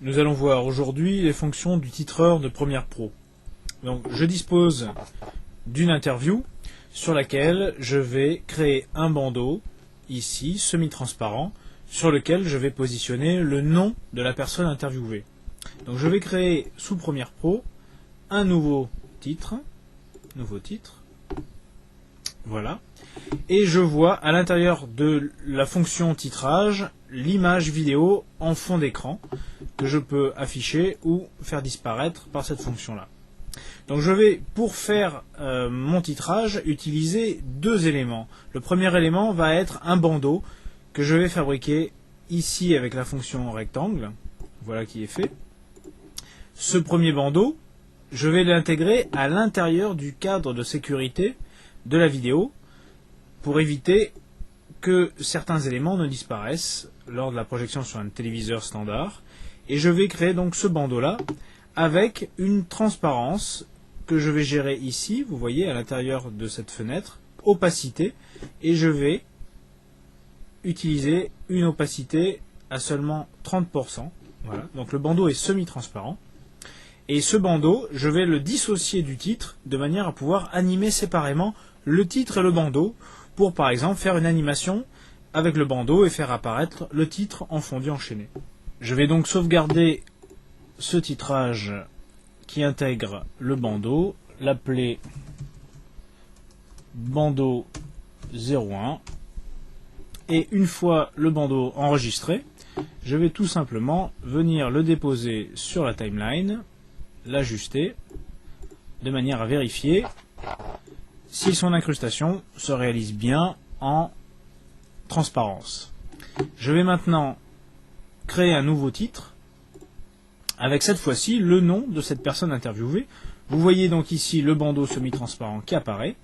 Nous allons voir aujourd'hui les fonctions du titreur de Premiere Pro. Donc, je dispose d'une interview sur laquelle je vais créer un bandeau, ici, semi-transparent, sur lequel je vais positionner le nom de la personne interviewée. Donc, je vais créer sous Premiere Pro un nouveau titre, voilà, et je vois à l'intérieur de la fonction titrage l'image vidéo en fond d'écran que je peux afficher ou faire disparaître par cette fonction-là. Donc je vais, pour faire mon titrage, utiliser deux éléments. Le premier élément va être un bandeau que je vais fabriquer ici avec la fonction rectangle. Voilà qui est fait. Ce premier bandeau, je vais l'intégrer à l'intérieur du cadre de sécurité de la vidéo pour éviter que certains éléments ne disparaissent lors de la projection sur un téléviseur standard. Et je vais créer donc ce bandeau-là avec une transparence que je vais gérer ici, vous voyez, à l'intérieur de cette fenêtre, opacité, et je vais utiliser une opacité à seulement 30%. Voilà. Donc le bandeau est semi-transparent. Et ce bandeau, je vais le dissocier du titre de manière à pouvoir animer séparément le titre et le bandeau pour, par exemple, faire une animation avec le bandeau et faire apparaître le titre en fondu enchaîné. Je vais donc sauvegarder ce titrage qui intègre le bandeau, l'appeler bandeau 01, et une fois le bandeau enregistré, je vais tout simplement venir le déposer sur la timeline, l'ajuster, de manière à vérifier si son incrustation se réalise bien en transparence. Je vais maintenant créer un nouveau titre avec cette fois-ci le nom de cette personne interviewée. Vous voyez donc ici le bandeau semi-transparent qui apparaît.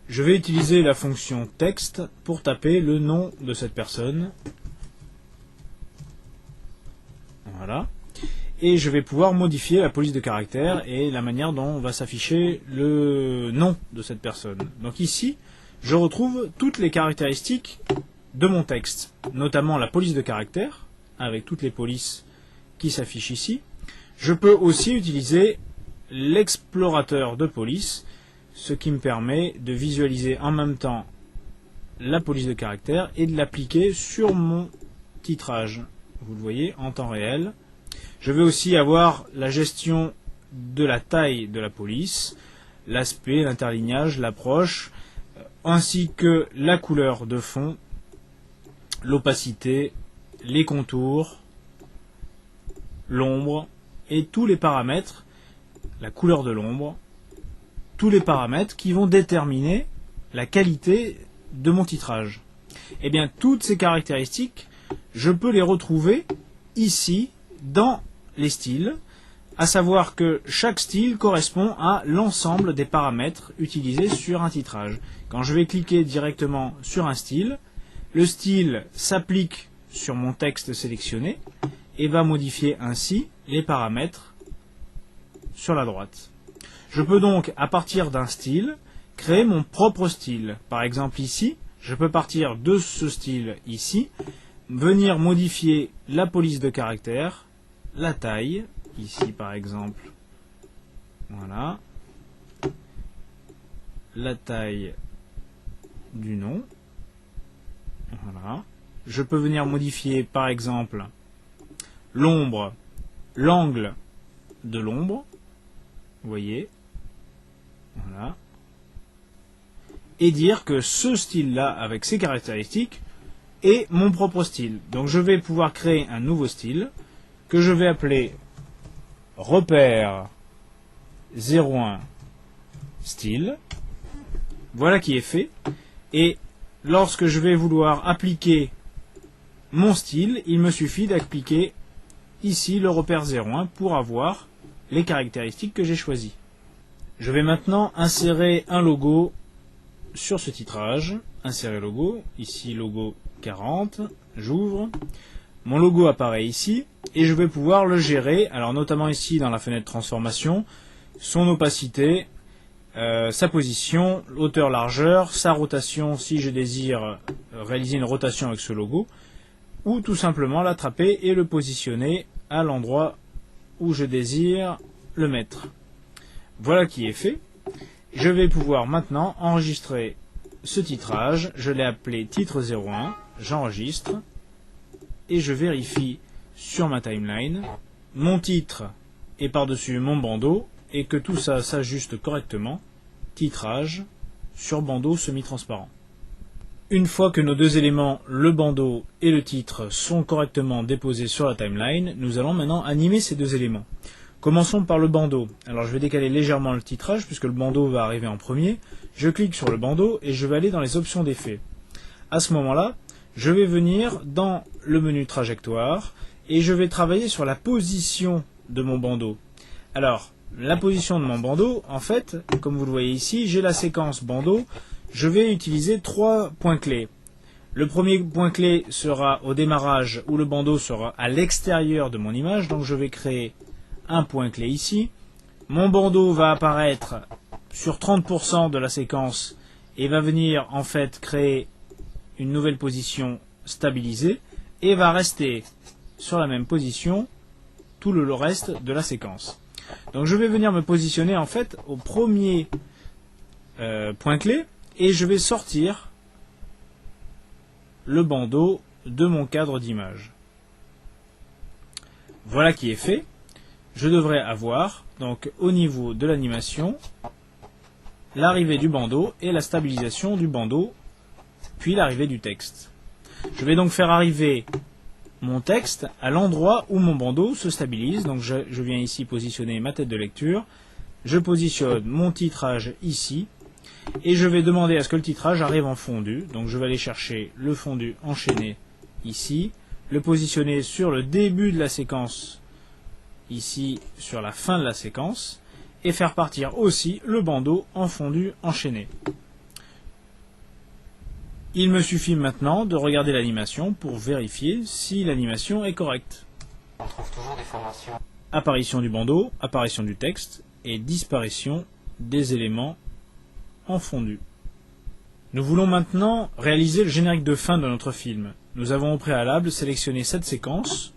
Je vais utiliser la fonction texte pour taper le nom de cette personne. Voilà. Et je vais pouvoir modifier la police de caractère et la manière dont va s'afficher le nom de cette personne. Donc ici, je retrouve toutes les caractéristiques de mon texte, notamment la police de caractère, avec toutes les polices qui s'affichent ici. Je peux aussi utiliser l'explorateur de police, ce qui me permet de visualiser en même temps la police de caractère et de l'appliquer sur mon titrage. Vous le voyez en temps réel. Je vais aussi avoir la gestion de la taille de la police, l'aspect, l'interlignage, l'approche, ainsi que la couleur de fond, l'opacité, les contours, l'ombre et tous les paramètres, la couleur de l'ombre, tous les paramètres qui vont déterminer la qualité de mon titrage. Et bien, toutes ces caractéristiques, je peux les retrouver ici dans les styles, à savoir que chaque style correspond à l'ensemble des paramètres utilisés sur un titrage. Quand je vais cliquer directement sur un style, le style s'applique sur mon texte sélectionné et va modifier ainsi les paramètres sur la droite. Je peux donc, à partir d'un style, créer mon propre style. Par exemple ici, je peux partir de ce style ici, venir modifier la police de caractère, la taille, ici par exemple, voilà, la taille du nom, voilà. Je peux venir modifier par exemple l'ombre, l'angle de l'ombre, vous voyez, voilà, et dire que ce style-là, avec ses caractéristiques, est mon propre style. Donc je vais pouvoir créer un nouveau style, que je vais appeler repère 01 style. Voilà qui est fait. Et lorsque je vais vouloir appliquer mon style, il me suffit d'appliquer ici le repère 01 pour avoir les caractéristiques que j'ai choisies. Je vais maintenant insérer un logo sur ce titrage. Insérer logo, ici logo 40, j'ouvre. Mon logo apparaît ici et je vais pouvoir le gérer, alors notamment ici dans la fenêtre transformation, son opacité, sa position, hauteur-largeur, sa rotation si je désire réaliser une rotation avec ce logo, ou tout simplement l'attraper et le positionner à l'endroit où je désire le mettre. Voilà qui est fait. Je vais pouvoir maintenant enregistrer ce titrage. Je l'ai appelé titre 01, j'enregistre et je vérifie sur ma timeline mon titre est par-dessus mon bandeau et que tout ça s'ajuste correctement. Titrage sur bandeau semi-transparent. Une fois que nos deux éléments, le bandeau et le titre, sont correctement déposés sur la timeline, nous allons maintenant animer ces deux éléments. Commençons par le bandeau. Alors je vais décaler légèrement le titrage puisque le bandeau va arriver en premier. Je clique sur le bandeau et je vais aller dans les options d'effet. À ce moment-là, je vais venir dans le menu trajectoire et je vais travailler sur la position de mon bandeau. Alors, la position de mon bandeau, en fait, comme vous le voyez ici, j'ai la séquence bandeau. Je vais utiliser 3 points clés. Le premier point clé sera au démarrage où le bandeau sera à l'extérieur de mon image. Donc je vais créer un point clé ici. Mon bandeau va apparaître sur 30% de la séquence et va venir en fait créer une nouvelle position stabilisée et va rester sur la même position tout le reste de la séquence. Donc je vais venir me positionner en fait au premier point clé et je vais sortir le bandeau de mon cadre d'image. Voilà qui est fait. Je devrais avoir donc au niveau de l'animation l'arrivée du bandeau et la stabilisation du bandeau puis l'arrivée du texte. Je vais donc faire arriver mon texte à l'endroit où mon bandeau se stabilise. Donc je viens ici positionner ma tête de lecture. Je positionne mon titrage ici. Et je vais demander à ce que le titrage arrive en fondu. Donc je vais aller chercher le fondu enchaîné ici. Le positionner sur le début de la séquence. Ici sur la fin de la séquence. Et faire partir aussi le bandeau en fondu enchaîné. Il me suffit maintenant de regarder l'animation pour vérifier si l'animation est correcte. On trouve toujours des formations. Apparition du bandeau, apparition du texte et disparition des éléments en fondu. Nous voulons maintenant réaliser le générique de fin de notre film. Nous avons au préalable sélectionné cette séquence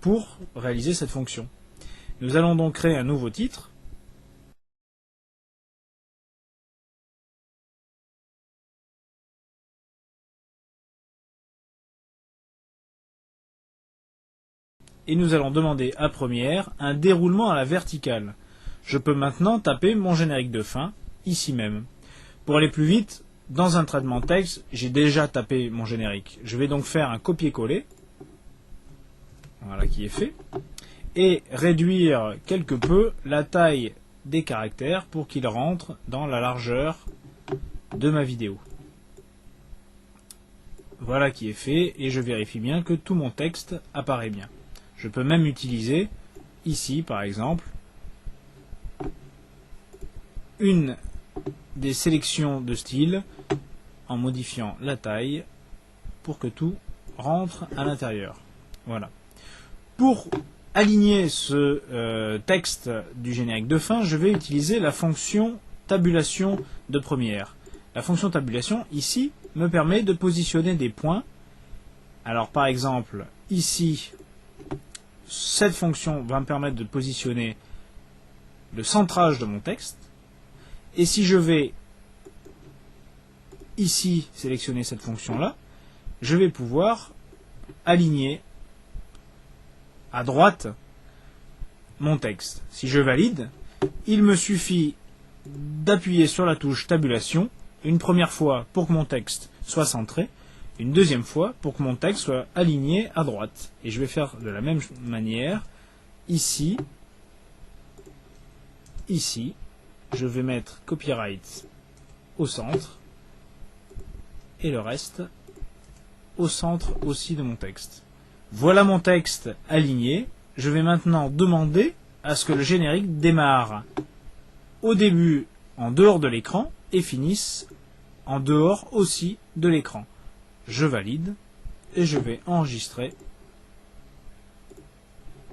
pour réaliser cette fonction. Nous allons donc créer un nouveau titre. Et nous allons demander à Première un déroulement à la verticale. Je peux maintenant taper mon générique de fin, ici même. Pour aller plus vite, dans un traitement de texte, j'ai déjà tapé mon générique. Je vais donc faire un copier-coller, voilà qui est fait, et réduire quelque peu la taille des caractères pour qu'ils rentrent dans la largeur de ma vidéo. Voilà qui est fait, et je vérifie bien que tout mon texte apparaît bien. Je peux même utiliser, ici par exemple, une des sélections de style en modifiant la taille pour que tout rentre à l'intérieur. Voilà. Pour aligner ce texte du générique de fin, je vais utiliser la fonction tabulation de Première. La fonction tabulation, ici, me permet de positionner des points. Alors par exemple, ici, cette fonction va me permettre de positionner le centrage de mon texte. Et si je vais ici sélectionner cette fonction-là, je vais pouvoir aligner à droite mon texte. Si je valide, il me suffit d'appuyer sur la touche tabulation une première fois pour que mon texte soit centré, une deuxième fois pour que mon texte soit aligné à droite. Et je vais faire de la même manière ici, ici. Je vais mettre copyright au centre et le reste au centre aussi de mon texte. Voilà mon texte aligné. Je vais maintenant demander à ce que le générique démarre au début en dehors de l'écran et finisse en dehors aussi de l'écran. Je valide et je vais enregistrer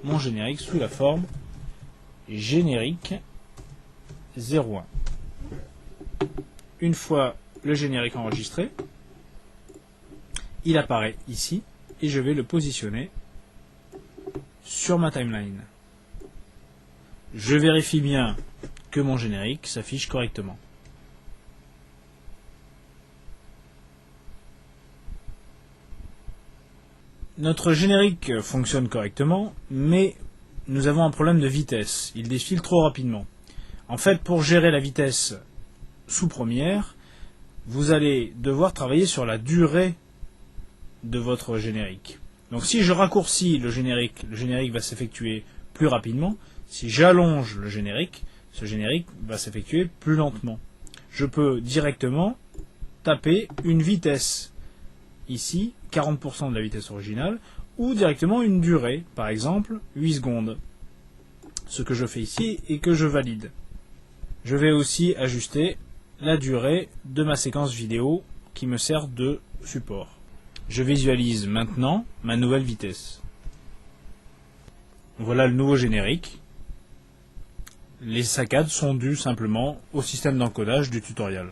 mon générique sous la forme générique 01. Une fois le générique enregistré, il apparaît ici et je vais le positionner sur ma timeline. Je vérifie bien que mon générique s'affiche correctement. Notre générique fonctionne correctement, mais nous avons un problème de vitesse. Il défile trop rapidement. En fait, pour gérer la vitesse sous Premiere, vous allez devoir travailler sur la durée de votre générique. Donc si je raccourcis le générique va s'effectuer plus rapidement. Si j'allonge le générique, ce générique va s'effectuer plus lentement. Je peux directement taper une vitesse, ici 40% de la vitesse originale, ou directement une durée, par exemple 8 secondes. Ce que je fais ici et que je valide. Je vais aussi ajuster la durée de ma séquence vidéo qui me sert de support. Je visualise maintenant ma nouvelle vitesse. Voilà le nouveau générique. Les saccades sont dues simplement au système d'encodage du tutoriel.